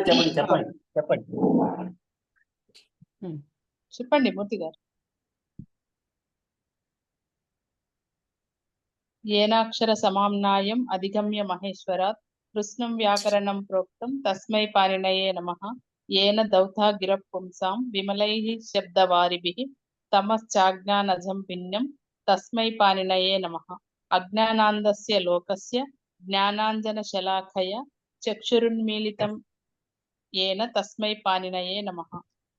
చెప్పండి చెప్పండి చెప్పండి. చెప్పండి మూర్తి గారు. ఏనాక్షర సమామ్నాయం అధిగమ్య మహేశ్వరాత్ కృష్ణం వ్యాకరణం ప్రోక్తం తస్మై పాణినయే నమః. ఏన దౌతా గిర పుంసాం విమలైః శబ్దవారిభిః తమశ్చాజ్ఞానజం భిన్నం తస్మై పాణినయే నమః. అజ్ఞానాంధస్య లోకస్య జ్ఞానాంజన శలాఖయ చక్షురున్మీలితం ఏన తస్మై పాణినయే నమః.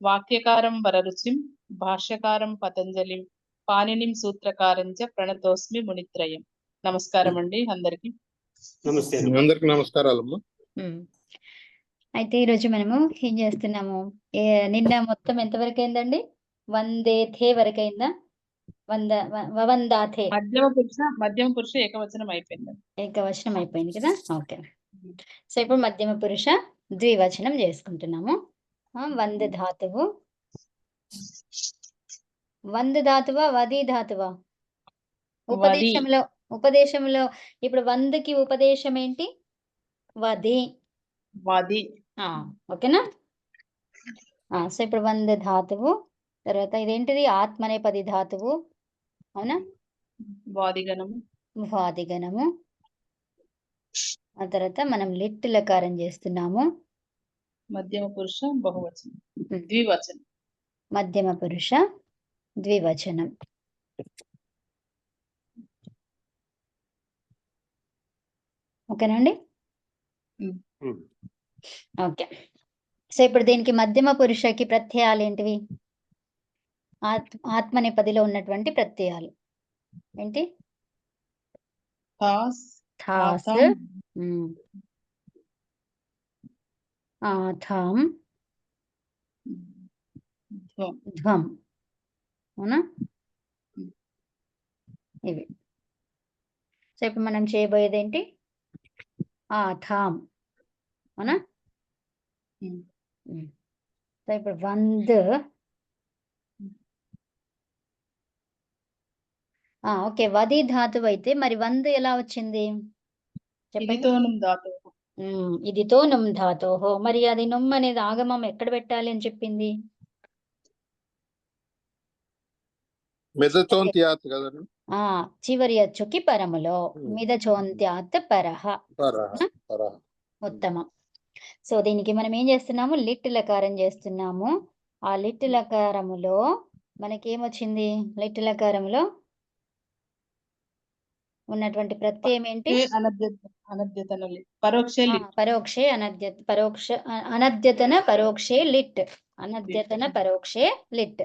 వాక్యకారం వరరుచిం భాష్యకారం పతంజలిం పాణినిం సూత్రకారం చ ప్రణతోస్మి మునిత్రయం. నమస్కారం అండి అందరికి. నమస్తే. అందరికి నమస్కారాలమ్మా. అయితే ఈరోజు మనము ఏం చేస్తున్నాము, నిన్న మొత్తం ఎంతవరకు అయిందండి? వందేథే వరకు అయిందా? వందాథే మధ్యమ పురుష ఏకవచనం అయిపోయింది. ఏకవచనం అయిపోయింది కదా. ఓకే, సో ఇప్పుడు మధ్యమ పురుష ద్వివచనం చేసుకుంటున్నాము. వంద ధాతువు, వంద ధాతువా వది ధాతువా? ఉపదేశంలో ఇప్పుడు వందకి ఉపదేశం ఏంటి? వది. ఓకేనా? సో ఇప్పుడు వంద ధాతువు, తర్వాత ఇదేంటిది? ఆత్మనేపది ధాతువు, అవునా? వాదిగణము. ఆ తర్వాత మనం లిట్ లకారం చేస్తున్నాము. మధ్యమ పురుష బహువచనం ద్వివచనం. మధ్యమ పురుష ద్వివచనం. ఓకేనండి. ఓకే, సో ఇప్పుడు దీనికి మధ్యమ పురుషకి ప్రత్యయాలు ఏంటివి? ఆత్మనేపదిలో ఉన్నటువంటి ప్రత్యయాలు ఏంటి? థాస్, ఆథాం, ధ్వం, అవునా? ఇవి. సో ఇప్పుడు మనం చేయబోయేది ఏంటి? ఆథాం, అవునా? సో ఇప్పుడు వంద్, ఓకే, వది ధాతువు అయితే మరి వంద్ ఎలా వచ్చింది చెప్పండి? ఇదితో నుమ్ ధాతోహో. మరి అది నుమ్ అనేది ఆగమం ఎక్కడ పెట్టాలి అని చెప్పింది? చివరి అచ్చుకి పరములో మిదచోంత్యాత్ పరహ. ఉత్తమం. సో దీనికి మనం ఏం చేస్తున్నాము? లిట్ లకారం చేస్తున్నాము. ఆ లిట్ లకారములో మనకేమొచ్చింది? లిట్ లకారములో ఉన్నటువంటి ప్రత్యయం ఏంటి? పరోక్షే అనద్యతన పరోక్షే లిట్. అనద్యతన పరోక్షే లిట్.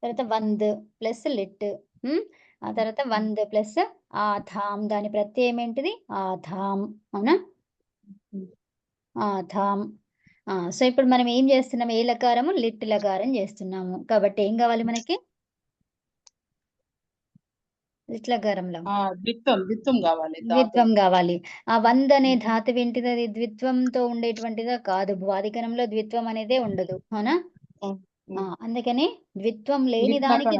తర్వాత వంద్ ప్లస్ లిట్. ఆ తర్వాత వంద్ ప్లస్ ఆథాం. దాని ప్రత్యయం ఏంటిది? ఆథాం, అవునా? ఆథాం. సో ఇప్పుడు మనం ఏం చేస్తున్నాం? ఏ లకారము? లిట్ లకారం చేస్తున్నాము. కాబట్టి ఏం కావాలి మనకి? లిట్ లకారంలో ద్విత్వం కావాలి. ఆ వంద్ అనే ధాతువు ఏంటిది? అది ద్విత్వంతో ఉండేటువంటిదా? కాదు. వాదికరణంలో ద్విత్వం అనేదే ఉండదు, అవునా? అందుకని ద్విత్వం లేని దానికి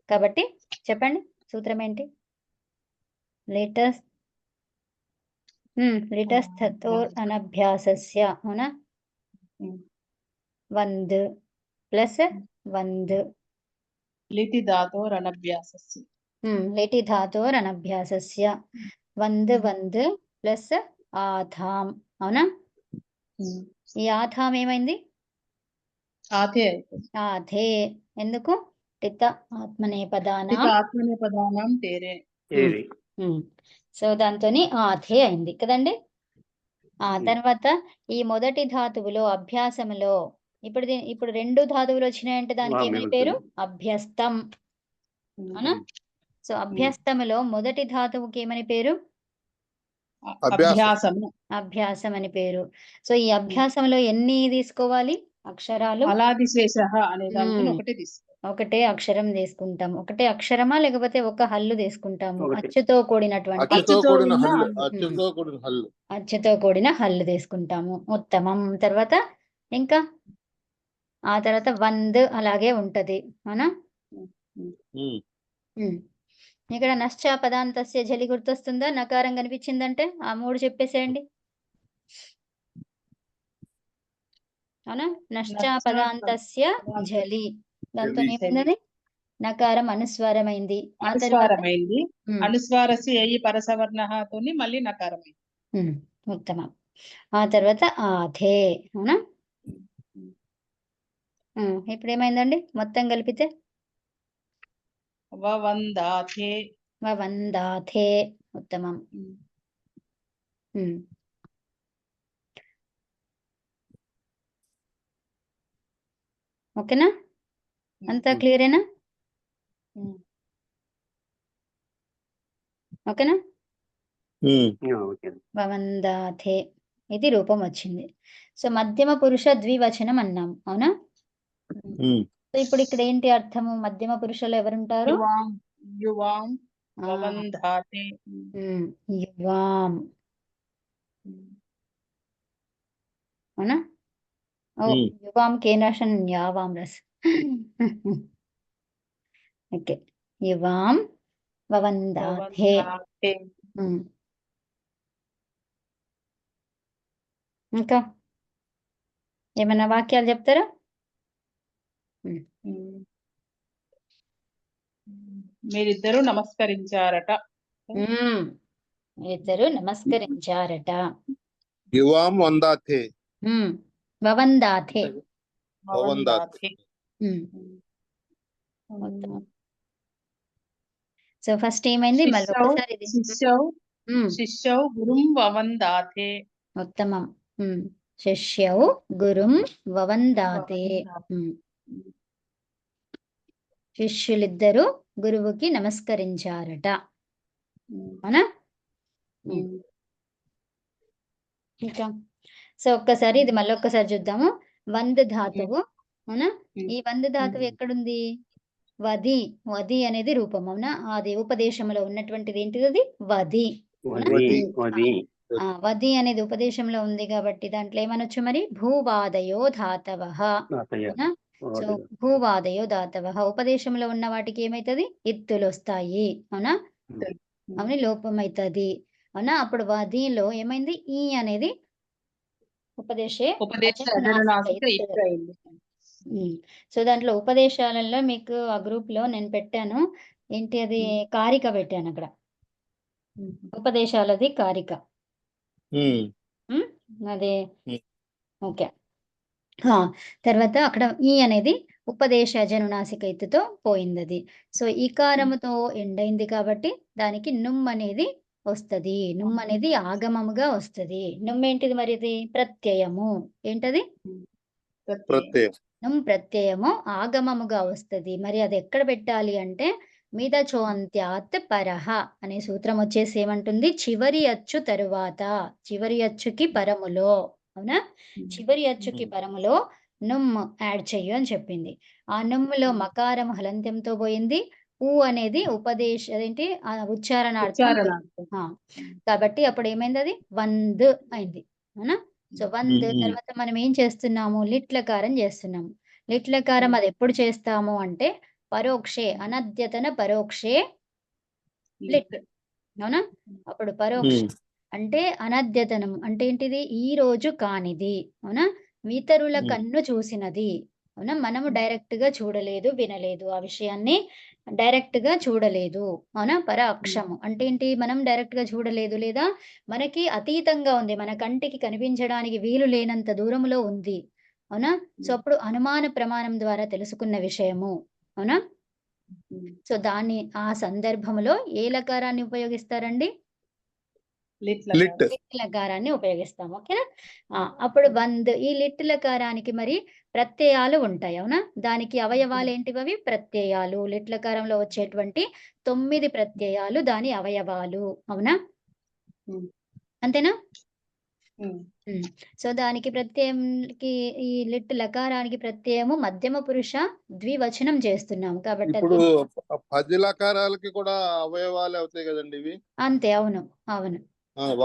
కాబట్టి చెప్పండి సూత్రం ఏంటి? లిటస్థోర్ అనభ్యాసస్య, అవునా? వంద్ ప్లస్ వంద్ లిటి ధాతోర్ అనభ్యాసస్య వంద్ ప్లస్ ఆథాం, అవునా? ఈ ఆథాం ఏమైంది? ఆథే. ఎందుకు? టిత ఆత్మనేపదానాం తేరే. సో దాంతోని ఆథే అయింది కదండి. తర్వాత ఈ మొదటి ధాతువులో అభ్యాసములో ఇప్పుడు రెండు ధాతువులు వచ్చినాయంటే దానికి ఏమని పేరు? అభ్యస్తం, అవునా? సో అభ్యస్తములో మొదటి ధాతువుకి ఏమని పేరు? అభ్యాసం అని పేరు. సో ఈ అభ్యాసంలో ఎన్ని తీసుకోవాలి అక్షరాలు? ఒకటే అక్షరం తీసుకుంటాం. ఒకటే అక్షరమా లేకపోతే ఒక హల్లు తీసుకుంటాము? అచ్చుతో కూడిన హల్లు తీసుకుంటాము. ఉత్తమం. తర్వాత ఇంకా ఆ తర్వాత వంద్ అలాగే ఉంటది, అవునా? ఇక్కడ నశ్చ పదాంతస్య జలి గుర్తొస్తుందా? నకారం కనిపించిందంటే ఆ మూడు చెప్పేసేయండి. అవునా? నశ్చా నచ్చ పదాంతస్య జలి. దాంతో జలి. ఏమైంది? నకారం అనుస్వారమైంది. ఆ తర్వాత అనుస్వారమైంది. ఉమ్, అనుస్వారస్య ఏయి పరసవర్ణః తోని మళ్ళీ నకారమైంది. ఉత్తమం. ఆ తర్వాత ఆథే. అవునా? ఇప్పుడు ఏమైందండి మొత్తం కలిపితే? వవందాథే. వవందాథే. ఉత్తమం. ఉమ్. ఓకేనా? అంతా క్లియరేనా? ఓకేనా? ఓకే. వవందాథే ఇది రూపం వచ్చింది. సో మధ్యమ పురుష ద్వివచనం అన్నాం. అవునా? సో ఇప్పుడు ఇక్కడ ఏంటి అర్థము? మధ్యమ పురుషులు ఎవరుంటారు? యువాం యువాం ఆ, వవందాథే. యువాం. అవునా? ఓ యువాం కేనాషన్ యావాం రస్. ఓకే. యువాం వవందాథే. వవందాథే. ఇంకా ఏమైనా వాక్యాలు చెప్తారా? మీరిద్దరూ నమస్కరించారట. ఇద్దరు నమస్కరించారట. యువాం వందాథే. వవందాథే. వవందాథే. ఉత్తమం. సో ఫస్ట్ ఏమైంది? మళ్ళీ శిష్యౌ ఒకసారి ఇది. శిష్యౌ శిష్యౌ గురుం వవందాథే. ఉత్తమం. శిష్యౌ గురుం వవందాతే. శిష్యులిద్దరూ గురువుకి నమస్కరించారట. అవునా? ఇంకా సో ఒక్కసారి ఇది మళ్ళీ ఒక్కసారి చూద్దాము. వంద ధాతువు. అవునా? ఈ వంద ధాతువు ఎక్కడుంది? వది. వది అనేది రూపం. అవునా? అది ఉపదేశంలో ఉన్నటువంటిది ఏంటిది? అది వది. వది అనేది ఉపదేశంలో ఉంది కాబట్టి దాంట్లో ఏమనొచ్చు మరి? భూవాదయో ధాతవః. అవునా? సో భూవాదయో ధాతవః ఉపదేశంలో ఉన్న వాటికి ఏమైతుంది? ఇత్తులు వస్తాయి. అవునా? అవును, లోపం అవుతుంది. అవునా? అప్పుడు వదిలో ఏమైంది? ఈ అనేది ఉపదేశే సో దాంట్లో ఉపదేశాలలో మీకు ఆ గ్రూప్ లో నేను పెట్టాను. ఏంటి అది? కారిక పెట్టాను అక్కడ. ఉపదేశాలది కారిక. అదే ఓకే. తర్వాత అక్కడ ఈ అనేది ఉపదేశ జనునాసిక ఎత్తుతో పోయింది అది. సో ఈకారముతో ఎండైంది కాబట్టి దానికి నుమ్ అనేది వస్తది. నుమ్ అనేది ఆగమముగా వస్తది. నుమ్ ఏంటిది మరి? ఇది ప్రత్యయము. ఏంటది? ప్రత్యయం. నుమ్ ప్రత్యయము ఆగమముగా వస్తది. మరి అది ఎక్కడ పెట్టాలి అంటే మీద చోంత్యాత్ పరహ అనే సూత్రం వచ్చేసి ఏమంటుంది? చివరి అచ్చు తరువాత, చివరి అచ్చుకి పరములో. అవునా? చివరి అచ్చుకి పరములో నుమ్ యాడ్ చెయ్యు అని చెప్పింది. ఆ నుమ్ములో మకారం హలంత్యంతో పోయింది. ఊ అనేది ఉపదేశ అదేంటి ఉచ్చారణార్థం. కాబట్టి అప్పుడు ఏమైంది? అది వంద్ అయింది. అవునా? సో వంద్ తర్వాత మనం ఏం చేస్తున్నాము? లిట్లకారం చేస్తున్నాము. లిట్లకారం అది ఎప్పుడు చేస్తాము అంటే పరోక్షే, అనద్యతన పరోక్షే లిట్. అవునా? అప్పుడు పరోక్ష అంటే అనద్యతనం అంటే ఏంటిది? ఈ రోజు కానిది. అవునా? ఇతరుల కన్ను చూసినది. అవునా? మనము డైరెక్ట్ గా చూడలేదు, వినలేదు, ఆ విషయాన్ని డైరెక్ట్ గా చూడలేదు. అవునా? పరాక్షము అంటే ఏంటి? మనం డైరెక్ట్ గా చూడలేదు, లేదా మనకి అతీతంగా ఉంది, మన కంటికి కనిపించడానికి వీలు లేనంత దూరంలో ఉంది. అవునా? సో అప్పుడు అనుమాన ప్రమాణం ద్వారా తెలుసుకున్న విషయము. అవునా? సో దాన్ని ఆ సందర్భంలో ఏ లకారాన్ని ఉపయోగిస్తారండి? లిట్. లిట్ లకారాన్ని ఉపయోగిస్తాం. ఓకేనా? అప్పుడు వంద్ ఈ లిట్ లకారానికి మరి ప్రత్యయాలు ఉంటాయి. అవునా? దానికి అవయవాలు ఏంటివి? అవి ప్రత్యయాలు. లిట్ లకారంలో వచ్చేటువంటి 9 ప్రత్యయాలు దాని అవయవాలు. అవునా? అంతేనా? సో దానికి ప్రత్యయంకి ఈ లిట్ లకారానికి ప్రత్యయము మధ్యమ పురుష ద్వివచనం చేస్తున్నాం కాబట్టి ఇప్పుడు 10 లకారాలకి కూడా అవయవాలు అవుతాయి కదండి ఇవి. అంతే. అవును, అవును.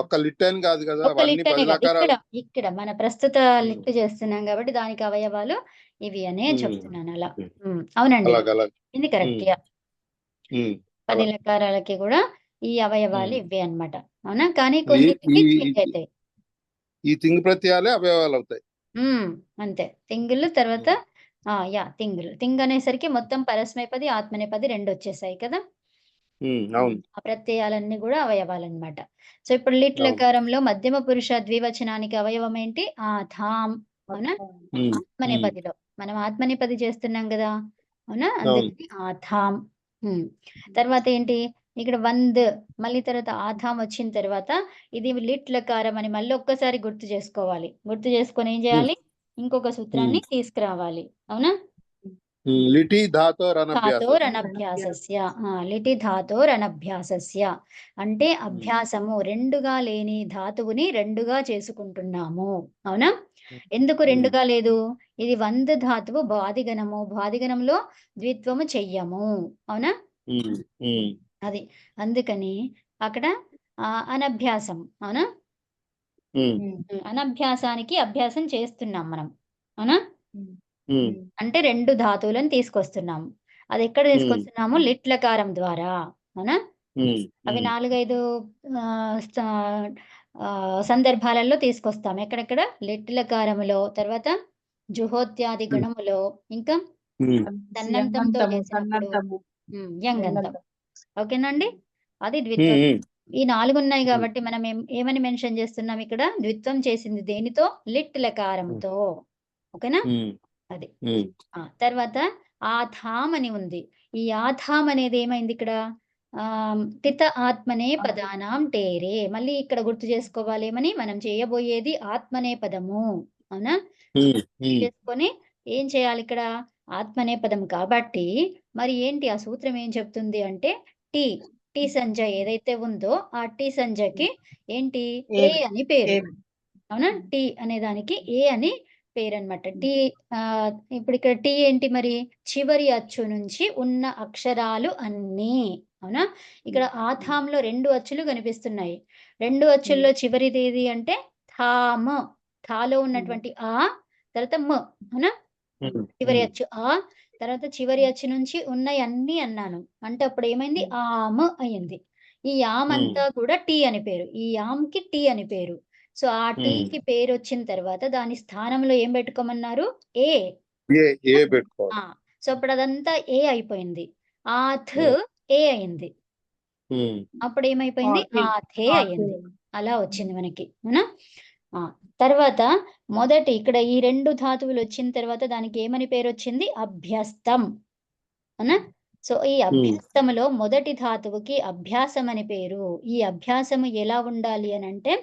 ఒక్క లిట్ అని కాదు కదా, ఒక్క అవన్నీ లిట్ అనే 10 కాదు. లకారాలు. ఇక్కడ మన ప్రస్తుత లిట్ చేస్తున్నాం కాబట్టి దానికి అవయవాలు ఇవి అనే చెప్తున్నాను అలా. అవునండి, ఇది కరెక్ట్. 10 లకారాలకి కూడా ఈ అవయవాలు ఇవే అన్నమాట. అవునా? కానీ కొన్నిటికి చేంజ్ అవుతాయి. ఈ తింగ్ ప్రత్యయాలే అవయవాలు అవుతాయి. అంతే. తింగులు తర్వాత తింగులు. తింగ్ అనేసరికి మొత్తం పరస్మైపది, ఆత్మనేపది 2 వచ్చేసాయి కదా! అవును. ఆ ప్రత్యయాలన్నీ కూడా అవయవాలన్నమాట. సో ఇప్పుడు లిట్ అవును. లకారంలో మధ్యమ పురుష ద్వివచనానికి అవయవం ఏంటి? ఆథాం. అవునా? ఆత్మనేపదిలో మనం ఆత్మనేపది చేస్తున్నాం కదా! అవునా? అందుకని ఆథాం. తర్వాత ఏంటి? ఇక్కడ వంద్ మళ్ళీ తర్వాత ఆథాం వచ్చిన తర్వాత ఇది లిట్ లకారం అని మళ్ళీ ఒక్కసారి గుర్తు చేసుకోవాలి. గుర్తు చేసుకొని ఏం చేయాలి? ఇంకొక సూత్రాన్ని తీసుకురావాలి. అవునా? లిటి ధాతోరనభ్యాస. ధాతోరనభ్యాసస్య. లిటి ధాతోరనభ్యాసస్య అంటే అభ్యాసము రెండుగా లేని ధాతువుని రెండుగా చేసుకుంటున్నాము. అవునా? ఎందుకు రెండుగా లేదు? ఇది వంద్ ధాతువు బాదిగణము. బాదిగణంలో ద్విత్వము చెయ్యము. అవునా? అది అందుకని అక్కడ అనభ్యాసం. అవునా? అనభ్యాసానికి అభ్యాసం చేస్తున్నాం మనం. అవునా? అంటే 2 ధాతువులను తీసుకొస్తున్నాము. అది ఎక్కడ తీసుకొస్తున్నాము? లిట్ లకారం ద్వారా. అవునా? అవి 4, 5 సందర్భాలలో తీసుకొస్తాం. ఎక్కడెక్కడ? లిట్ లకారములో, తర్వాత జుహోత్యాది గణములో, ఇంకా తన్నంతంతో చేసినప్పుడు యంగంతం. ఓకేనండి? అది ద్విత్వం. ఈ 4 ఉన్నాయి కాబట్టి మనం ఏమని మెన్షన్ చేస్తున్నాం ఇక్కడ? ద్విత్వం చేసింది దేనితో? లిట్ లకారంతో. ఓకేనా? అది. తర్వాత ఆథాం అని ఉంది. ఈ ఆథాం అనేది ఏమైంది ఇక్కడ? తిత ఆత్మనే పదానాం టేరే. మళ్ళీ ఇక్కడ గుర్తు చేసుకోవాలి ఏమని? మనం చేయబోయేది ఆత్మనే పదము. అవునా? చేసుకొని ఏం చేయాలి ఇక్కడ? ఆత్మనే పదం కాబట్టి మరి ఏంటి ఆ సూత్రం ఏం చెప్తుంది అంటే టీ సంజ ఏదైతే ఉందో ఆ టీ సంజకి ఏంటి? ఏ అని పేరు. అవునా? టీ అనే దానికి ఏ అని పేరు అన్నమాట. టీ ఇప్పుడు ఇక్కడ టీ ఏంటి మరి? చివరి అచ్చు నుంచి ఉన్న అక్షరాలు అన్నీ. అవునా? ఇక్కడ ఆథాంలో 2 అచ్చులు కనిపిస్తున్నాయి. 2 అచ్చుల్లో చివరిది ఏది అంటే థామ. థాలో ఉన్నటువంటి ఆ తర్వాత మ. అవునా? చివరి అచ్చు ఆ, తర్వాత చివరి అచ్చు నుంచి ఉన్నాయి అన్ని అన్నాను. అంటే అప్పుడు ఏమైంది? ఆమ్ అయింది. ఈ యామ్ అంతా కూడా టీ అని పేరు. ఈ యామ్‌కి టీ అని పేరు. సో ఆ టీకి పేరు వచ్చిన తర్వాత దాని స్థానంలో ఏం పెట్టుకోమన్నారు? ఏ. పెట్టుకోవాలి. సో అప్పుడు అదంతా ఏ అయిపోయింది. ఆథ్ ఏ అయింది. అప్పుడు ఏమైపోయింది? ఆథే అయింది. అలా వచ్చింది మనకి. అవునా? తర్వాత మొదటి ఇక్కడ ఈ 2 ధాతువులు వచ్చిన తర్వాత దానికి ఏమని పేరు వచ్చింది? అభ్యస్తం. అవునా? సో ఈ అభ్యస్తములో మొదటి ధాతువుకి అభ్యాసం అని పేరు. ఈ అభ్యాసము ఎలా ఉండాలి అని అంటే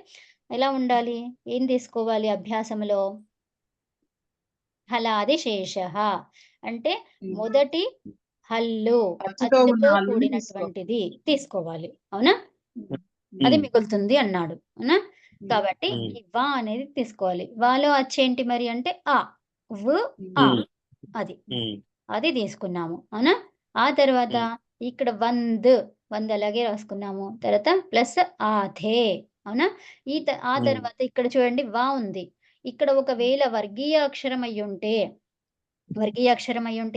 ఎలా ఉండాలి? ఏం తీసుకోవాలి అభ్యాసములో? హలాది శేషః అంటే మొదటి హల్లు అచ్చుతో కూడినటువంటిది తీసుకోవాలి. అవునా? అది మిగులుతుంది అన్నాడు. అవునా? కాబట్టి ఈ వా అనేది తీసుకోవాలి. వాలో అచ్చేంటి మరి అంటే ఆ. వ్ ఆ అది. అది తీసుకున్నాము. అవునా? ఆ తర్వాత ఇక్కడ వంద్ అలాగే రాసుకున్నాము. తర్వాత ప్లస్ ఆథే. అవునా? ఆ తర్వాత ఇక్కడ చూడండి వా ఉంది. ఇక్కడ ఒకవేళ వర్గీయ అక్షరం అయ్యుంటే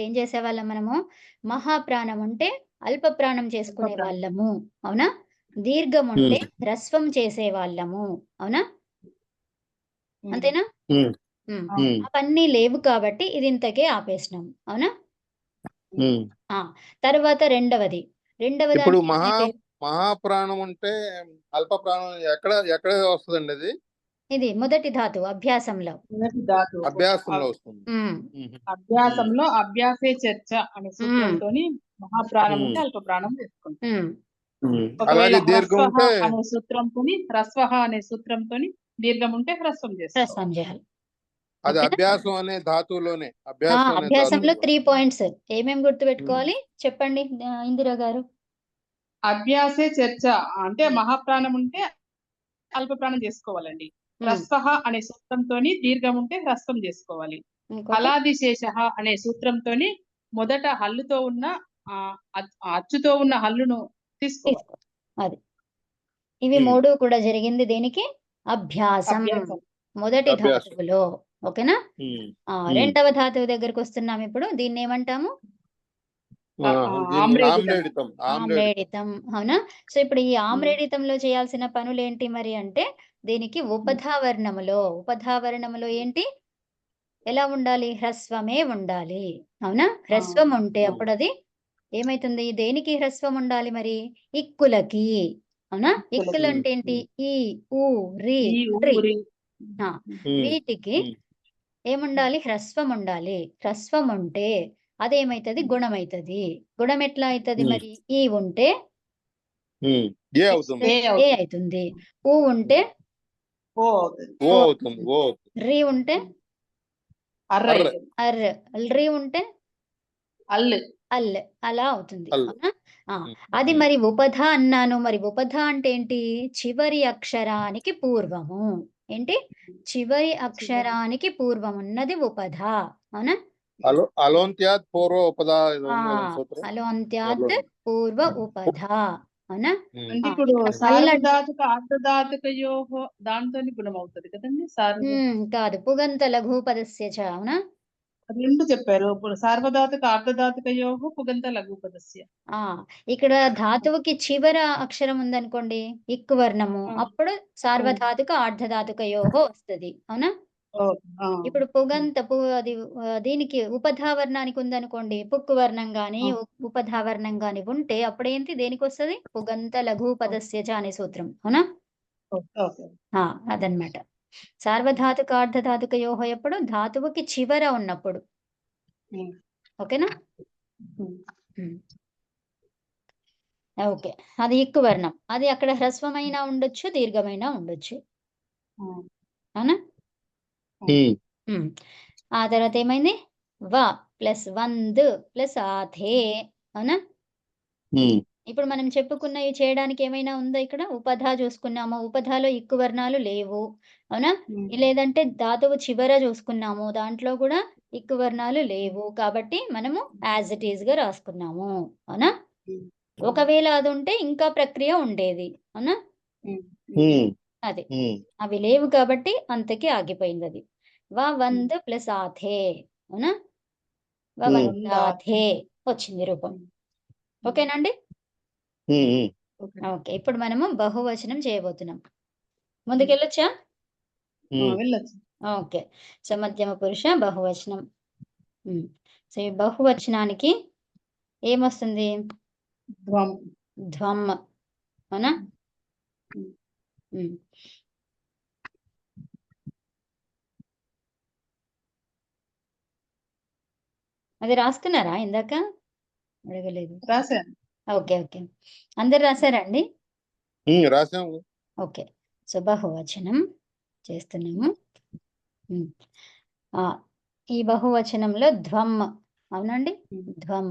ఏం చేసేవాళ్ళం మనము? మహాప్రాణం ఉంటే అల్ప ప్రాణం చేసుకునే వాళ్ళము. అవునా? దీర్ఘం ఉంటే హ్రస్వం చేసేవాళ్ళము. అవునా? అంతేనా? అవన్నీ లేవు కాబట్టి ఇది ఇంతకే ఆపేసినాం. అవునా? తర్వాత రెండవది ఇప్పుడు మహాప్రాణం అంటే అల్ప ప్రాణం ఎక్కడ వస్తుందండి అది? ఇది మొదటి ధాతు అభ్యాసంలో. అభ్యాసంలో వస్తుంది. అభ్యాసంలో అభ్యాసే చర్చ అనే సూత్రంతోని మహాప్రాణం ఉంటే అల్ప ప్రాణం చేసుకుంటాం. అలాగే దీర్ఘం ఉంటే హ్రస్వః అనే సూత్రంతోని దీర్ఘం ఉంటే హ్రస్వం చేయాలి. అది అభ్యాసం అనే ధాతువులోనే. అభ్యాసంలో 3 పాయింట్స్ ఏమేం గుర్తు పెట్టుకోవాలి చెప్పండి ఇందిరా గారు? అభ్యాసే చర్చ అంటే మహాప్రాణం ఉంటే అల్ప ప్రాణం చేసుకోవాలండి. హ్రస్వః అనే సూత్రంతోని దీర్ఘం ఉంటే హ్రస్వం చేసుకోవాలి. హలాది శేషః అనే సూత్రంతోని మొదట హల్లుతో ఉన్న అచ్చుతో ఉన్న హల్లును తీసుకోవాలి. అది. ఇవి 3 కూడా జరిగింది దేనికి? అభ్యాసం. మొదటి ధాతువులో. ఓకేనా? రెండవ ధాతువు దగ్గరకు వస్తున్నాం ఇప్పుడు. దీన్ని ఏమంటాము? ఆమ్రేడితం. అవునా? సో ఇప్పుడు ఈ ఆమ్రేడితంలో చేయాల్సిన పనులు ఏంటి మరి అంటే దీనికి ఉపధావర్ణములో ఏంటి ఎలా ఉండాలి? హ్రస్వమే ఉండాలి. అవునా? హ్రస్వం ఉంటే అప్పుడు అది ఏమైతుంది? దేనికి హ్రస్వం ఉండాలి మరి? ఇక్కులకి. అవునా? ఇక్కులు అంటే ఏంటి? ఈ, ఊ, రి, రి. వీటికి ఏముండాలి? హ్రస్వం ఉండాలి. హ్రస్వం ఉంటే అదేమైతది? గుణమైతది. గుణం ఎట్లా అవుతుంది మరి? ఈ ఉంటే ఏ అవుతుంది. ఏ అవుతుంది. ఊ ఉంటే ఓ అవుతుంది. ఓ అవుతుంది. ఓ రి ఉంటే అర్ర అర్ర. అవుతుంది. అర్. రి ఉంటే అల్లు. అల్. అలా అవుతుంది. అల్. అవునా? అది మరి ఉపధ అన్నాను. మరి ఉపధ అంటే ఏంటి? చివరి అక్షరానికి పూర్వము. ఏంటి? చివరి అక్షరానికి పూర్వం ఉన్నది ఉపధ. అవునా? అలోంత్యాత్ పూర్వ ఉపదా సూత్రం. అలోంత్యాత్ పూర్వ ఉపధ. అవునా? అంటే ఇప్పుడు సార్వధాతుక ఆర్ధధాతుకయోహో దాంతోని గుణం అవుతుంది కదండి. కాదు, పుగంత లఘుపదస్య చ. అవునా? రెండు చెప్పారు. ఇప్పుడు సార్వధాతుక ఆర్ధధాతుకయోహో పుగంత లఘుపదస్య. ఇక్కడ ధాతువుకి చివర అక్షరం ఉందనుకోండి, ఇక్కు వర్ణము, అప్పుడు సార్వధాతుక ఆర్ధధాతుకయోహో వస్తుంది. అవునా? ఇప్పుడు పుగంత అది దీనికి ఉపధావర్ణానికి ఉందనుకోండి, పుక్కు వర్ణం గాని ఉపధావర్ణం గాని ఉంటే అప్పుడేంటి? దేనికి వస్తుంది? పుగంత లఘుపదస్య చ అనే సూత్రం. అవునా? అదనమాట. సార్వధాతుక ఆర్ధధాతుకయోహో ఎప్పుడు? ధాతువుకి చివర ఉన్నప్పుడు. ఓకేనా? ఓకే. అది ఇక్కు వర్ణం. అది అక్కడ హ్రస్వమైన ఉండొచ్చు, దీర్ఘమైన ఉండొచ్చు. అవునా? ఆ తర్వాత ఏమైంది? వ ప్లస్ వంద్ ప్లస్ ఆథే. అవునా? ఇప్పుడు మనం చెప్పుకున్నవి చేయడానికి ఏమైనా ఉందా ఇక్కడ? ఉపధ చూసుకున్నాము. ఉపధలో ఇక్కు వర్ణాలు లేవు. అవునా? లేదంటే ధాతువు చివర చూసుకున్నాము. దాంట్లో కూడా ఇక్కు వర్ణాలు లేవు. కాబట్టి మనము యాజ్ ఇట్ ఈజ్ గా రాసుకున్నాము. అవునా? ఒకవేళ అది ఉంటే ఇంకా ప్రక్రియ ఉండేది. అవునా? అది అవి లేవు కాబట్టి అంతకి ఆగిపోయింది అది. వంద్ ప్లస్ ఆథే. అవునా? వందాథే వచ్చింది రూపం. ఓకేనండి? ఓకే. ఇప్పుడు మనము బహువచనం చేయబోతున్నాం. ముందుకెళ్ళొచ్చా? వెళ్ళొచ్చు. ఓకే. సో మధ్యమ పురుష బహువచనం. సో ఈ బహువచనానికి ఏమొస్తుంది? ధ్వం. అవునా? అది రాస్తున్నారా? ఇందాక అడగలేదు. రాశాను. ఓకే. ఓకే. అందరు రాశారండి? రాసాము. ఓకే. సో బహువచనం చేస్తున్నాము. ఈ బహువచనంలో ధ్వం. అవునండి? ధ్వం.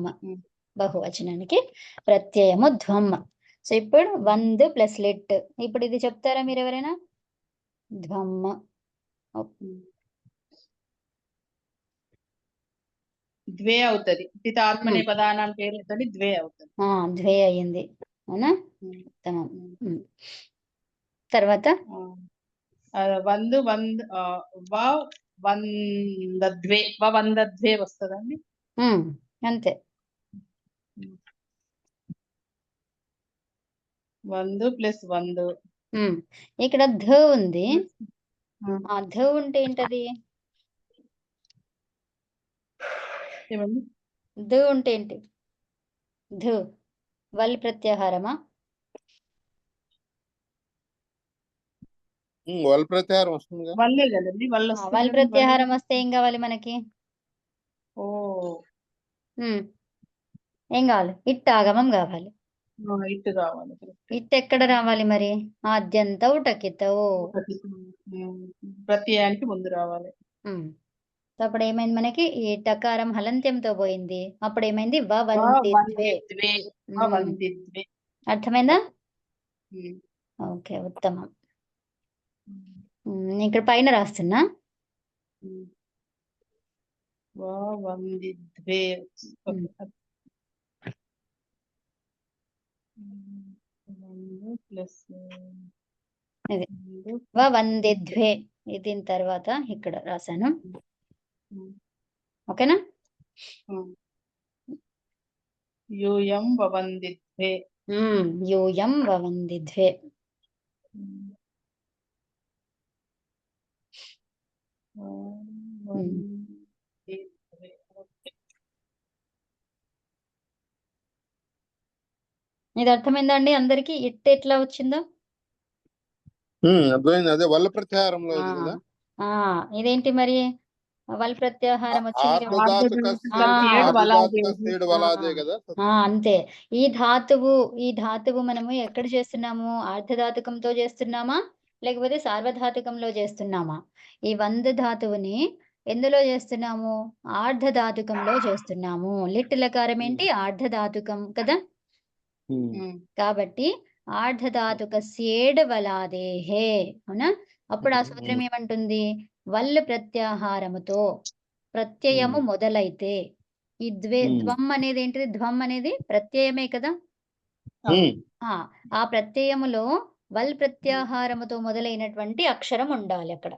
బహువచనానికి ప్రత్యయము ధ్వం. సో ఇప్పుడు వంద్ ప్లస్ లిట్. ఇప్పుడు ఇది చెప్తారా మీరు ఎవరైనా? ధ్వం. ద్వే అవుతుంది. ఆత్మనే పదానాం పేరుతోని ద్వే అవుతుంది. ద్వే అయ్యింది. అవునా? తర్వాత వంద్ వంద్ వందద్వే వందద్వే వస్తుందండి. అంతే. వంద్ ప్లస్ వంద్. ఇక్కడ ధ ఉంది. ధ ఉంటే ఏంటది? ధ ఉంటే ఏంటి? ధ వల్ ప్రత్యాహారమా? వల్ ప్రత్యాహారం వస్తుంది. వల్లే కదండి. వల్ ప్రత్యాహారం వస్తే ఏం కావాలి మనకి? ఏం కావాలి? ఇట్ ఆగమం కావాలి. ఇట్ కావాలి. ఇట్ ఎక్కడ రావాలి మరి? ఆద్యంత ఉటకితో ప్రత్యయానికి ముందు రావాలి. అప్పుడు ఏమైంది మనకి? ఈ టకారం హలంత్యంతో పోయింది. అప్పుడు ఏమైంది? వందిద్వే. అర్థమైందా? ఓకే, ఉత్తమం. ఇక్కడ పైన రాస్తున్నా. వందిద్వే ప్లస్ ఇది వందిద్వే. దీని తర్వాత ఇక్కడ రాశాను. ఓకేనా? యూయం వవందిద్వే. యూయం వవందిద్వే. ఇది అర్థమైందండి అందరికి? ఇట్ ఎట్లా వచ్చిందో? అర్థమైంది. అదే వల్ల ప్రత్యాహారంలో ఆ ఉంది కదా. ఇదేంటి మరి? వల్ ప్రత్యాహారం వచ్చింది కదా. వలాదే కదా. అంతే. ఈ ధాతువు మనము ఎక్కడ చేస్తున్నాము? ఆర్ధధాతుకంతో చేస్తున్నామా లేకపోతే సార్వధాతుకంలో చేస్తున్నామా? ఈ వంద ధాతువుని ఎందులో చేస్తున్నాము? ఆర్ధధాతుకంలో చేస్తున్నాము. లిట్ లకారం ఏంటి? ఆర్ధధాతుకం కదా. కాబట్టి ఆర్ధధాతుక సేడ్ వలాదేహే అవునా. అప్పుడు ఆ సూత్రం ఏమంటుంది? వల్లు ప్రత్యాహారముతో ప్రత్యయము మొదలైతే ఈ ధ్వం అనేది ఏంటిది? ధ్వం అనేది ప్రత్యయమే కదా. ఆ ప్రత్యయములో వల్ ప్రత్యాహారముతో మొదలైనటువంటి అక్షరం ఉండాలి అక్కడ.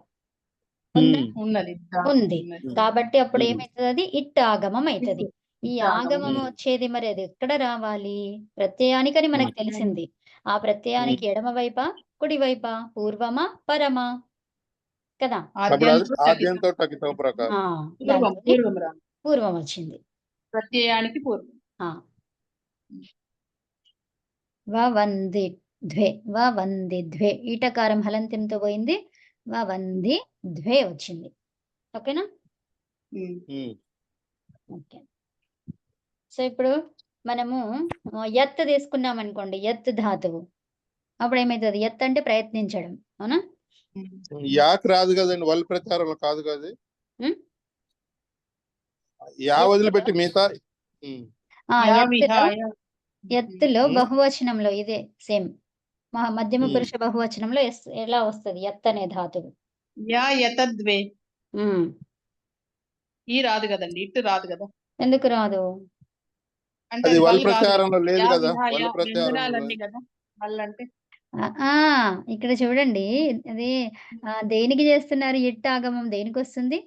ఉంది. కాబట్టి అప్పుడు ఏమైతుంది? అది ఇట్ ఆగమం అవుతుంది. ఈ ఆగమం వచ్చేది మరి అది ఎక్కడ రావాలి? ప్రత్యయానికని మనకు తెలిసింది. ఆ ప్రత్యయానికి ఎడమ వైపా కుడి వైపా, పూర్వమా పరమా కదా. పూర్వం వచ్చింది. ప్రత్యయానికి పూర్వం. వవంది ద్వే, వవంది ద్వే, ఈటకారం హలంత్యంతో పోయింది. వవంది ద్వే వచ్చింది. ఓకేనా. ఓకే. సో ఇప్పుడు మనము యత్ తీసుకున్నాం అనుకోండి, యత్ ధాతువు. అప్పుడు ఏమైతుంది? యత్ అంటే ప్రయత్నించడం అవునా. యాక్ రాదు కదండి, వల్ ప్రత్యాహారంలో కాదు కదా. యా వదిలిపెట్టి మిగతా యత్తులో బహువచనంలో ఇదే సేమ్. మధ్యమ పురుష బహువచనంలో ఎలా వస్తుంది యత్ అనే ధాతువు? యా యతద్వే. ఈ రాదు కదండి, ఇటు రాదు కదా. ఎందుకు రాదు? అంటే వల్ ప్రత్యాహారంలో లేదు కదా. వల్ ప్రత్యాహారంలో కదా వల్ అంటే. ఇక్కడ చూడండి, అది దేనికి చేస్తున్నారు? ఇట్ ఆగమం దేనికి వస్తుంది?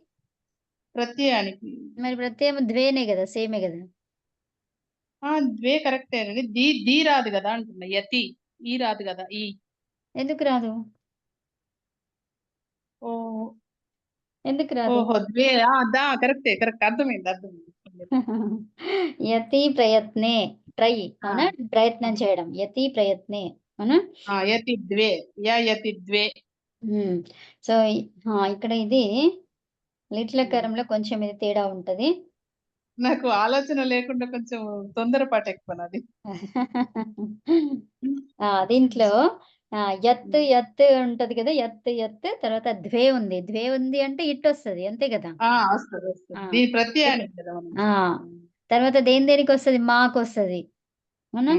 ప్రత్యయానికి. మరి ప్రత్యయం ద్వేనే కదా, సేమే కదా. ద్వే కరెక్టేనండి. ది రాదు కదా అంటున్నా. యతి ఈ రాదు కదా. ఈ ఎందుకు రాదు? ఎందుకు రాదు? ఓహో ద్వే. కరెక్ట్ అర్థమైంది. యతి ప్రయత్నే, ట్రై అవునా, ప్రయత్నం చేయడం. యతి ప్రయత్నే అవునా. యతి ద్వే, యతి ద్వే. సో ఇక్కడ ఇది లిట్లకారంలో కొంచెం ఇది తేడా ఉంటది. నాకు ఆలోచన లేకుండా కొంచెం తొందరపాటు ఎక్కువ నాది. దీంట్లో యత్ యత్ ఉంటది కదా. యత్ తర్వాత ద్వే ఉంది. ద్వే ఉంది అంటే ఇట్ వస్తుంది అంతే కదా. ప్రత్యయానికి. తర్వాత దేనికి వస్తుంది? మాకు వస్తుంది అవునా.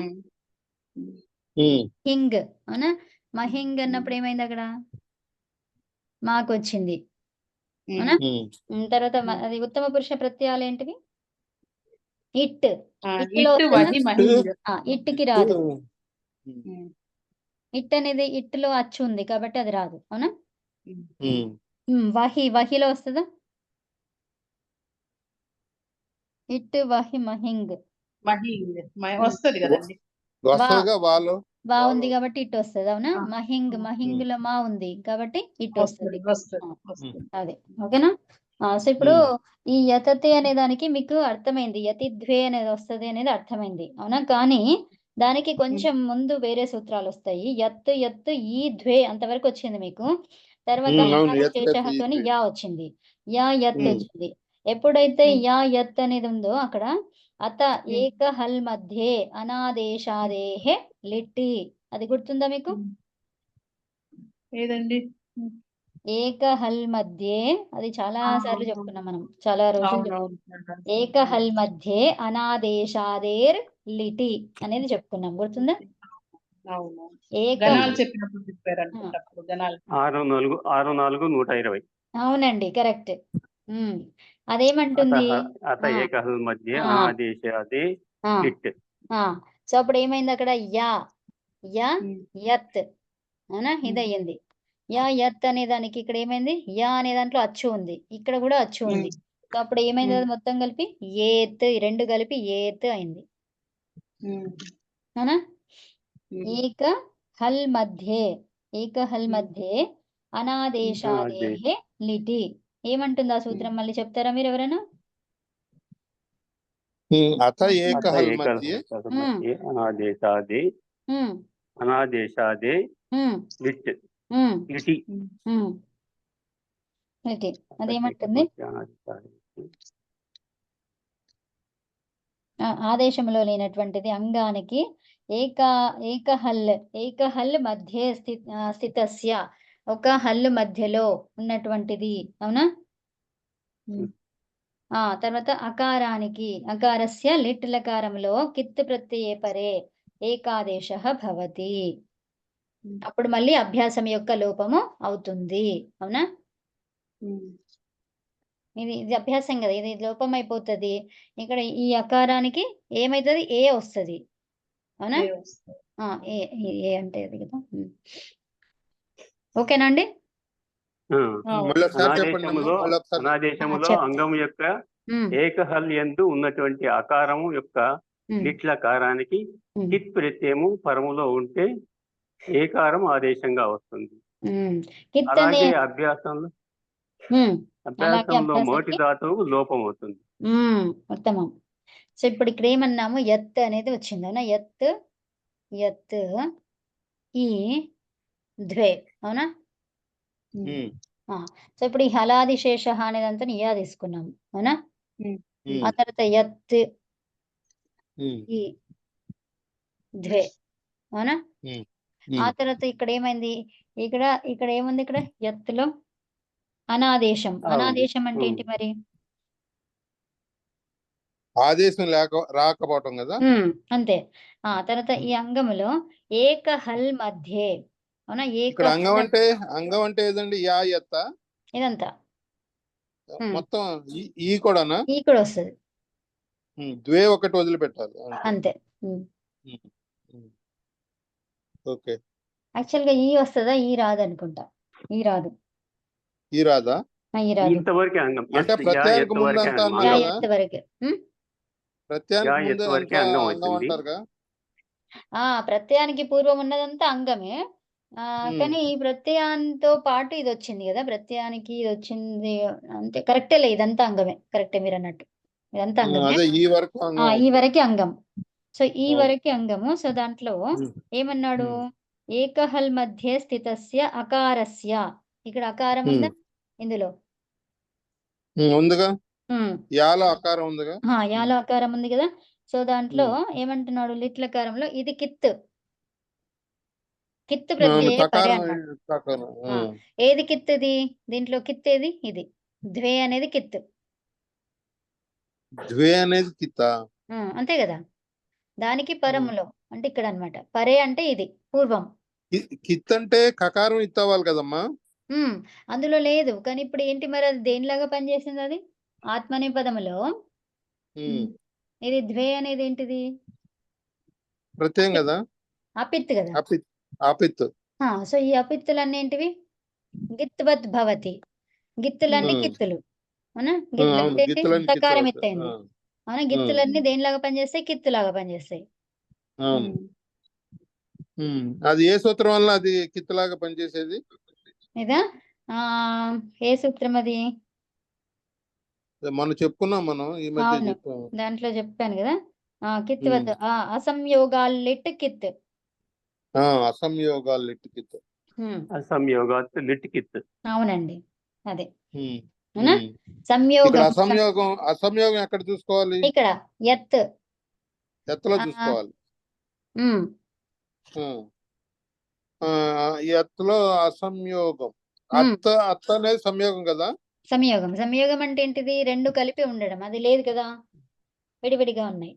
హింగ్ అవునా. మహింగ్ అన్నప్పుడు ఏమైంది? అక్కడ మాకు వచ్చింది అవునా. తర్వాత అది ఉత్తమ పురుష ప్రత్యయాలు ఏంటివి? ఇట్. ఇట్కి రాదు. ఇట్ అనేది ఇట్లో అచ్చు ఉంది కాబట్టి అది రాదు అవునా. వహిలో వస్తుందా? ఇట్ వహి మహింగ్ వస్తుంది కదండి. బాగుంది కాబట్టి ఇట్ వస్తుంది అవునా. మహింగ్ లో మా ఉంది కాబట్టి ఇట్ వస్తుంది. అదే ఓకేనా. సో ఇప్పుడు ఈ యతతే అనే దానికి మీకు అర్థమైంది. యతి ద్వే అనేది వస్తుంది అనేది అర్థమైంది అవునా. కానీ దానికి కొంచెం ముందు వేరే సూత్రాలు వస్తాయి. యత్ ఈ ద్వే అంతవరకు వచ్చింది మీకు. తర్వాత శేషతోని యా వచ్చింది. యత్ వచ్చింది. ఎప్పుడైతే యత్ అనేది ఉందో అక్కడ అత ఏక హల్ మధ్యే అనాదేశాదేహే లిట్టి. అది గుర్తుందా మీకు? ఏదండి? ఏక హల్ మధ్యే, అది చాలా సార్లు చెప్పుకున్నాం మనం, చాలా రోజులు. ఏక హల్ మధ్యే అనాదేశాదేర్ లిటి అనేది చెప్పుకున్నాం, గుర్తుందా? అవునండి, కరెక్ట్. అదేమంటుంది? సో అప్పుడు ఏమైంది అక్కడ? యత్ అవునా, ఇది అయ్యింది. యత్ అనే దానికి ఇక్కడ ఏమైంది? యా అనే దాంట్లో అచ్చు ఉంది, ఇక్కడ కూడా అచ్చు ఉంది. సో అప్పుడు ఏమైంది? అది మొత్తం కలిపి ఏత్, రెండు కలిపి ఏత్ అయింది అవునా. ఏక హల్ మధ్యే అనాదేశాదేహే లిటి. ఏమంటుంది ఆ సూత్రం మళ్ళీ చెప్తారా మీరు ఎవరైనా? అత ఏకహల్ మధ్య అనాదేశాదే అనాదేశాదే లిట్ లిటి అదేమంటుంది? ఆదేశంలో లేనటువంటిది అంగానికి ఏకహల్ మధ్య స్థితస్య, ఒక హల్లు మధ్యలో ఉన్నటువంటిది. అవునా? తర్వాత అకారానికి అకారస్య లిట్ లకారంలో కిత్ ప్రత్యయే పరే ఏకాదేశ భవతి. అప్పుడు మళ్ళీ అభ్యాసం యొక్క లోపము అవుతుంది. అవునా? ఇది అభ్యాసం కదా, ఇది లోపం అయిపోతుంది. ఇక్కడ ఈ అకారానికి ఏమైతుంది? ఏ వస్తుంది. అవునా? ఏ అంటే అది కదా. ఓకేనా అండి? అనాదేశములో అంగము యొక్క ఏకహల్ యందు ఉన్నటువంటి అకారము యొక్క లిట్లకారానికి కిత్ ప్రత్యయము పరములో ఉంటే ఏకారం ఆదేశంగా వస్తుంది. అలాగే అభ్యాసంలో మొదటి ధాతువు లోపం అవుతుంది. ఉత్తమం. సో ఇప్పుడు ఇక్కడ ఏమన్నాము? ఎత్ అనేది వచ్చింది. అవునా? ఎత్ ఈ ద్వే. అవునా? సో ఇప్పుడు ఈ హలాదిశేష అనేదంతా ఇయా తీసుకున్నాము. అవునా? ఆ తర్వాత ఎత్ ఈ ద్వే. అవునా? ఆ తర్వాత ఇక్కడ ఏమైంది? ఇక్కడ ఏముంది? ఇక్కడ ఎత్తులో అనాదేశం. అనాదేశం అంటే ఏంటి మరి? ఆదేశం రాకపోవటం కదా. అంతే. తర్వాత ఈ అంగములో ఏకహల్ మధ్యే. అవునా? ఇక్కడ అంగం అంటే ఏదండి? యా ఎత్త ఇదంతా మొత్తం ఈ కూడానా? ఈ కూడా వస్తుంది. ద్వే ఒకటి వదిలిపెట్టాలి అంతే. ఓకే. యాక్చువల్ గా ఈ వస్తుందా? ఈ రాదు అనుకుంటా. ఈ రాదు. ఈ రాదా? ఈ రాదు. ఇంతవరకే అంగం. అంటే ప్రత్యయానికి ముందంతా అన్నారు కదా. వరకే. ప్రత్యయానికి ముందు అంగం అంటారుగా. ప్రత్యయానికి పూర్వం ఉన్నదంతా అంగమే. కానీ ఈ ప్రత్యయంతో పాటు ఇది వచ్చింది కదా. ప్రత్యయానికి ఇది వచ్చింది అంటే కరెక్టేలే. ఇదంతా అంగమే. కరెక్టే మీరు అన్నట్టు. ఇదంతా అంగమే. ఈ వరకే అంగం. సో ఈ వరకే అంగము. సో దాంట్లో ఏమన్నాడు? ఏకహల్ మధ్య స్థితస్య అకారస్య. ఇక్కడ అకారం ఉందా ఇందులో? ఉందిగా. యాలో అకారం ఉందిగా. యాలో అకారం ఉంది కదా. సో దాంట్లో ఏమంటున్నాడు? లిట్లకారంలో ఇది కిత్ ప్రత్యయ పరే అన్నాడు. ఏది కిత్? ఇది దీంట్లో కిత్ ఏది? ఇది ద్వే అనేది కిత్. ద్వే అనేది కిత్. అంతే కదా. దానికి పరములో అంటే ఇక్కడ అన్నమాట. పరే అంటే ఇది పూర్వం. కిత్ అంటే కకారం ఇత్తవాలి కదమ్మా. అందులో లేదు. కానీ ఇప్పుడు ఏంటి మరి? అది దేనిలాగా పనిచేసింది? అది ఆత్మనే పదములో ఇది ద్వే అనేది ఏంటిది? ప్రత్యయం కదా. అపిత్ కదా. అపిత్. సో ఈ అపిత్తులన్నీ ఏంటివి? గిత్వత్ భవతి. గిత్తులన్నీ కిత్తులు. అవునా? గిత్తులు సకారం ఎత్తైంది. అవునా? గిత్తులన్నీ దేనిలాగా పనిచేస్తాయి? కిత్తులాగా పనిచేస్తాయి. అది ఏ సూత్రం వల్ల అది కిత్తులాగా పనిచేసేది? ఇదా ఏ సూత్రం అది? మనం చెప్పుకున్నాం. మనం ఈ మధ్య చెప్పాము. దాంట్లో చెప్పాను కదా. కిత్వత్ అసంయోగాల్ లిట్ కిత్. అసంయోగాల్ లిట్ కిత్. అసంయోగాత్ లిట్ కిత్. అవునండి. అదే. సంయోగం. అసంయోగం ఎక్కడ చూసుకోవాలి? ఇక్కడ ఎత్తులో చూసుకోవాలి. ఎత్తులో అసంయోగం. అత్త అనేది సంయోగం కదా. సంయోగం అంటే ఏంటిది? రెండు కలిపి ఉండడం. అది లేదు కదా. విడివిడిగా ఉన్నాయి.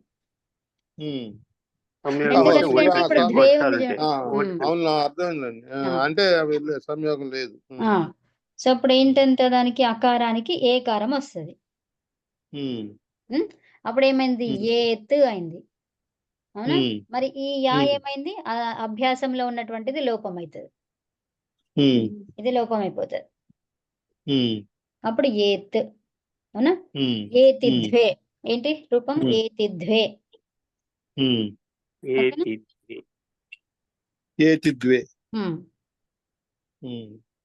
అవును, అర్థమైందండి. అంటే సంయోగం లేదు. సో ఇప్పుడు ఏంటంటే దానికి అకారానికి ఏకారం వస్తుంది. అప్పుడు ఏమైంది? ఏత్ అయింది. అవునా? మరి ఈ యా ఏమైంది? అభ్యాసంలో ఉన్నటువంటిది లోపం అవుతుంది. ఇది లోపం అయిపోతుంది. అప్పుడు ఏత్. అవునా? ఏతిద్వే ఏంటి రూపం? ఏతిద్వే.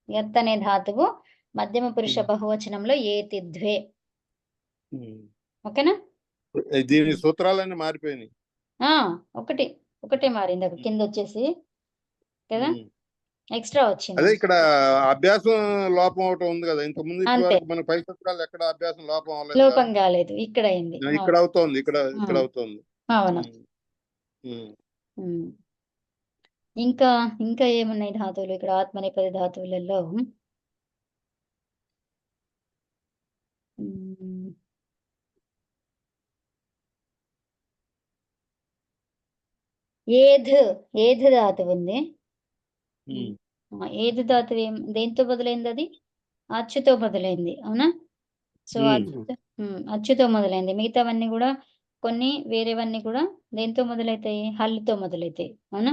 ఎత్ అనే ధాతువు మధ్యమ పురుష బహువచనంలో ఏతి ద్వే. ఓకేనా? దీని సూత్రాలన్నీ మారిపోయినాయి. ఒకటే మారింది, అక్కడ కింద వచ్చేసి కదా, ఎక్స్ట్రా అదే వచ్చింది. ఇక్కడ అభ్యాసం లోపం ఒకటి ఉంది కదా, ఇంత ముందు అంతే, వరకు మన పై సూత్రాలు ఎక్కడ అభ్యాసం లోపం అవ్వలేదు. లోపం కాలేదు, ఇక్కడ అయింది. ఇక్కడ అవుతోంది, ఇక్కడ అవుతోంది. అవును. ఇంకా ఇంకా ఏమున్నాయి ధాతువులు ఇక్కడ ఆత్మనేపథ్య ధాతువులలో? ఏధ్ ధాతువు ఉంది. ఏధ్ ధాతువు దేంతో మొదలైంది? అది అచ్చుతో మొదలైంది, అవునా? సో అచ్చుతో మొదలైంది. మిగతావన్నీ కూడా కొన్ని వేరేవన్నీ కూడా దేంతో మొదలైతాయి? హల్లుతో మొదలైతాయి, అవునా?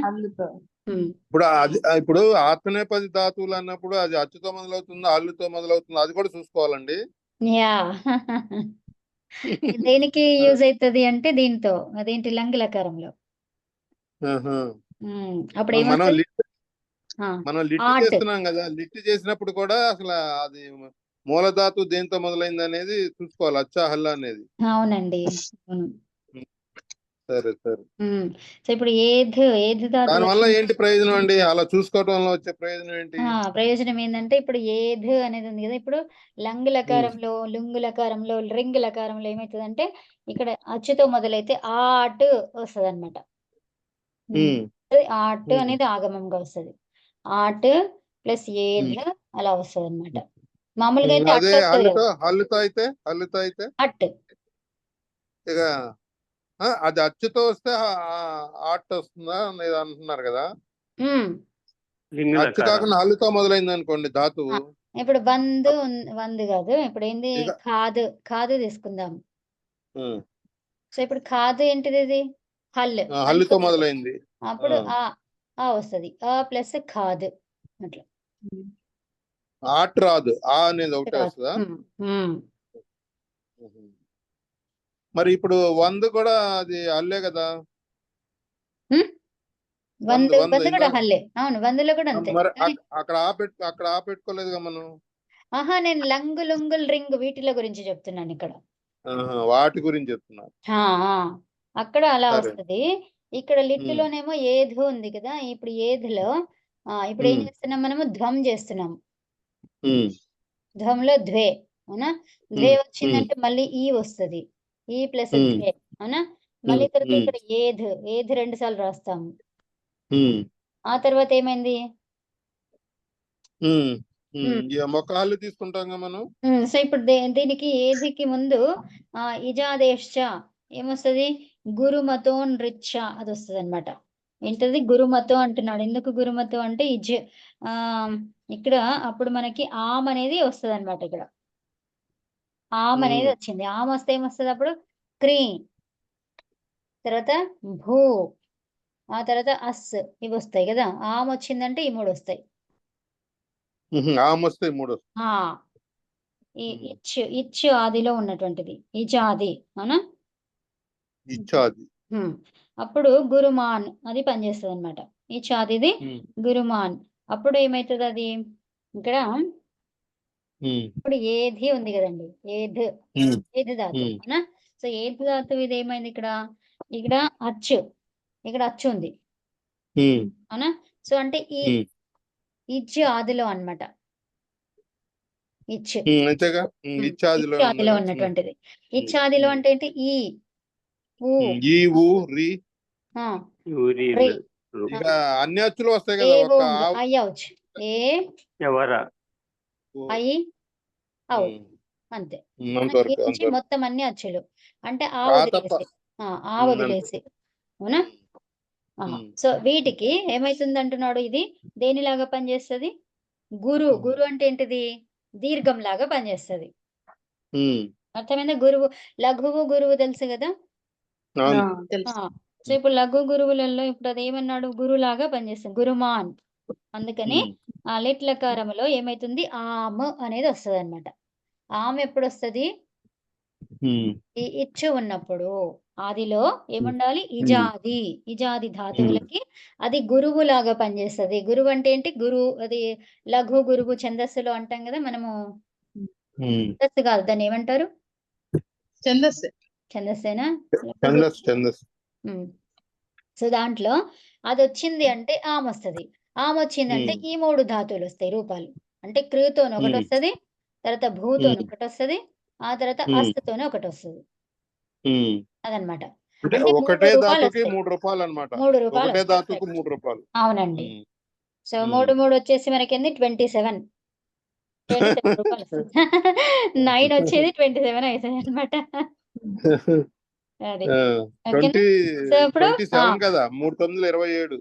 ఇప్పుడు ఆత్మనేపథ్య ధాతువులు అన్నప్పుడు అది అచ్చుతో మొదలవుతుందా హల్లుతో మొదలవుతుందా అది కూడా చూసుకోవాలండి. యా దేనికి యూజ్ అవుతుంది అంటే దీంతో, అదేంటి లంగలకారంలో. అప్పుడు మనం ఏమవుతుంది? లిట్ చేస్తున్నాం కదా, లిట్ చేసినప్పుడు కూడా అసలు అది మూలధాతు దేంతో మొదలైంది అనేది చూసుకోవాలి, అచ్చా హల్లా అనేది. అవునండి. సరే సరే. సో ఇప్పుడు ఏధ్ ధాతు దాని వల్ల ఏంటి ప్రయోజనం అండి, అలా చూసుకోవటం వల్ల వచ్చే ప్రయోజనం ఏంటి? ప్రయోజనం ఏంటంటే ఇప్పుడు ఏధ్ అనేది ఉంది కదా, ఇప్పుడు లంగులకారంలో, లుంగులకారంలో, రింగులకారంలో ఏమవుతుందంటే ఇక్కడ అచ్చుతో మొదలైతే ఆట్ వస్తుంది అనమాట. ఆట్ అనేది ఆగమంగా వస్తుంది. ఆట్ ప్లస్ ఏధ్ అలా వస్తుంది అనమాట. మామూలుగా అయితే అదే హల్లుతో అయితే అట్ ఇక అది అచ్చుతో వస్తే ఆట్ వస్తుందా అనేది అంటున్నారు కదా. అచ్చు కాకుండా హల్లుతో మొదలైంది అనుకోండి ధాతువు. ఇప్పుడు వందు కాదు, ఇప్పుడు ఏంది ఖాదు తీసుకుందాం. సో ఇప్పుడు ఖాదు ఏంటిది? ఇది హల్లుతో మొదలైంది. అప్పుడు ఆ వస్తుంది, ఆ ప్లస్ ఖాదు అట్లా. ఆట్ రాదు, ఆ అనేది ఒకటే వస్తుందా? మరి ఇప్పుడు వంద కూడా అది హల్లే కదా. వంద కూడా హల్లే, అవును, వందలో కూడా అంతే. మరి అక్కడ ఆ పెట్టుకోలేదుగా మనం. నేను లంగు, లుంగుల్, రింగ్ వీటిల గురించి చెప్తున్నాను ఇక్కడ. వాటి గురించి చెప్తున్నారు. అక్కడ అలా వస్తుంది. ఇక్కడ లిట్టులోనేమో ఏధు ఉంది కదా, ఇప్పుడు ఏధులో ఇప్పుడు ఏం చేస్తున్నాం మనము? ధ్వం చేస్తున్నాం. ధ్వంలో ద్వే, అవునా? ద్వే వచ్చిందంటే మళ్ళీ ఈ వస్తుంది, ఈ ప్లస్ ద్వే, అవునా? మళ్ళీ తర్వాత ఇక్కడ ఏధ్ 2 సార్లు రాస్తాము. ఆ తర్వాత ఏమైంది? మొక్క హల్లు తీసుకుంటాం మనం. సో ఇప్పుడు దీనికి ఏధికి ముందు ఇజాదేశ ఏమొస్తుంది? గురుమతో నృత్య అది వస్తుంది అనమాట. ఏంటది? గురుమతో అంటున్నాడు. ఎందుకు గురుమతో అంటే ఇక్కడ అప్పుడు మనకి ఆమ్ అనేది వస్తుంది అనమాట. ఇక్కడ ఆమ్ అనేది వచ్చింది. ఆమ్ వస్తే ఏమొస్తుంది అప్పుడు? క్రీ, తర్వాత భూ, ఆ తర్వాత అస్, ఇవి వస్తాయి కదా. ఆమ్ వచ్చిందంటే ఈ 3 వస్తాయి. ఇచ్చు ఆదిలో ఉన్నటువంటిది ఇజాది, అవునా? అప్పుడు గురుమాన్ అది పనిచేస్తుంది అనమాట. ఇచ్చాదిది గురుమాన్. అప్పుడు ఏమైతుంది? అది ఇక్కడ ఇప్పుడు ఏధి ఉంది కదండి, ఏధి ధాతు, అవునా? సో ఏధి ధాతు ఇది ఏమైంది? ఇక్కడ అచ్చు, ఇక్కడ అచ్చు ఉంది, అవునా? సో అంటే ఈ ఇచ్చు ఆదిలో అన్నమాట. ఇచ్చాదిలో ఉన్నటువంటిది. ఇచ్చాదిలో అంటే ఏంటి? అన్ని అచ్చులు వస్తాయి కదా. అంతే, మొత్తం అన్ని అచ్చులు అంటే ఆ వదిలేసి, అవునా? సో వీటికి ఏమైతుంది అంటున్నాడు? ఇది దేనిలాగా పనిచేస్తుంది? గురు అంటే ఏంటిది? దీర్ఘం లాగా పనిచేస్తుంది. అర్థమైందా? గురువు, లఘువు, గురువు తెలుసు కదా. సో ఇప్పుడు లఘు గురువులలో ఇప్పుడు అది ఏమన్నాడు? గురులాగా పనిచేస్తుంది, గురుమాన్. అందుకని ఆ లిట్లకారంలో ఏమైతుంది? ఆమ్ అనేది వస్తుంది అనమాట. ఆమ్ ఎప్పుడు వస్తుంది? ఈ ఇచ్చు ఉన్నప్పుడు ఆదిలో ఏముండాలి? ఇజాది. ఇజాది ధాతువులకి అది గురువు లాగా పనిచేస్తుంది. గురువు అంటే ఏంటి? అది లఘు గురువు ఛందస్సులో అంటాం కదా మనము. ఛందస్సు కాదు, దాన్ని ఏమంటారు? ఛందస్సు. ఛందస్సేనా? ఛందస్సు. సో దాంట్లో అది వచ్చింది అంటే ఆమె వస్తుంది. ఆమె వచ్చింది అంటే ఈ 3 ధాతువులు వస్తాయి రూపాలు. అంటే క్రీతోని ఒకటి వస్తుంది, తర్వాత భూతోని ఒకటి వస్తుంది, ఆ తర్వాత అస్తతోని ఒకటి వస్తుంది. అదనమాట. అంటే అంటే ఒకటే 3 రూపాలు ధాతుకి వస్తాయి. 3 రూపాయలు అన్నమాట. 3 రూపాయలు ఒకటే వస్తాయి. ధాతుకు 3 రూపాయలు. అవునండి. సో మ్మ్. 3 3 వచ్చేసి మనకి 27 రూపాయలు వస్తుంది. 9 వచ్చేది 27 అవుతుంది అనమాట. అది ఓకేనా? సో ఇప్పుడు 27 కదా, 3 9 27.